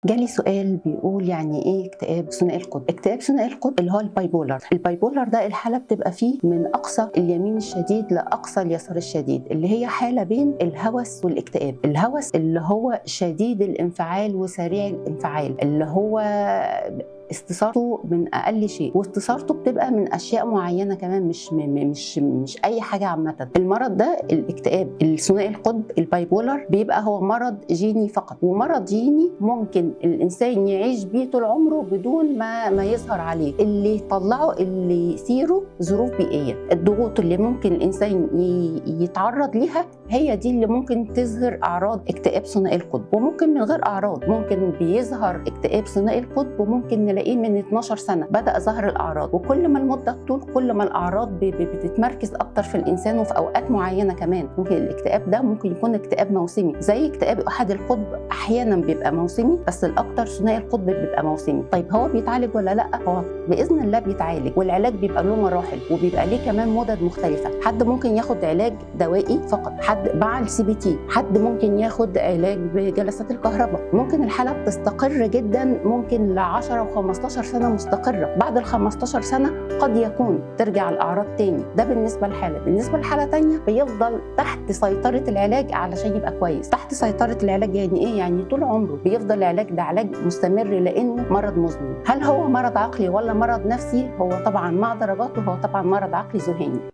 جالي سؤال بيقول يعني ايه اكتئاب ثنائي القطب؟ اكتئاب ثنائي القطب اللي هو البايبولر. البايبولر ده الحاله بتبقى فيه من اقصى اليمين الشديد لاقصى اليسار الشديد، اللي هي حاله بين الهوس والاكتئاب. الهوس اللي هو شديد الانفعال وسريع الانفعال، اللي هو استثارته من اقل شيء، واستثارته بتبقى من اشياء معينه كمان، مش اي حاجه عامه. المرض ده الاكتئاب الثنائي القطب البايبولر بيبقى هو مرض جيني فقط، ومرض جيني ممكن الانسان يعيش بيه طول عمره بدون ما يظهر عليه. اللي يطلعه اللي يثيره ظروف بيئيه، الضغوط اللي ممكن الانسان يتعرض ليها هي دي اللي ممكن تظهر اعراض اكتئاب ثنائي القطب. وممكن من غير اعراض، ممكن بيظهر اكتئاب ثنائي القطب وممكن نلاقيه من 12 سنه بدا ظهر الاعراض، وكل ما المده تطول كل ما الاعراض بتتمركز اكتر في الانسان، وفي اوقات معينه كمان. ممكن الاكتئاب ده ممكن يكون اكتئاب موسمي، زي اكتئاب احد القطب احيانا بيبقى موسمي، بس الاكثر ثنائي القطب بيبقى موسمي. طيب هو بيتعالج ولا لا؟ هو باذن الله بيتعالج، والعلاج بيبقى له مراحل وبيبقى ليه كمان مدد مختلفه. حد ممكن ياخد علاج دوائي فقط، حد مع الCBT، حد ممكن ياخد علاج بجلسات الكهرباء. ممكن الحاله بتستقر جدا، ممكن ل 10 و15 سنه مستقره. بعد ال 15 سنه قد يكون ترجع الاعراض تاني. ده بالنسبه لحاله. بالنسبه لحاله تانيه بيفضل تحت سيطره العلاج علشان يبقى كويس. تحت سيطره العلاج يعني ايه؟ يعني طول عمره بيفضل العلاج ده علاج مستمر لانه مرض مزمن. هل هو مرض عقلي ولا مرض نفسي؟ هو طبعا مع درجاته هو طبعا مرض عقلي ذهاني.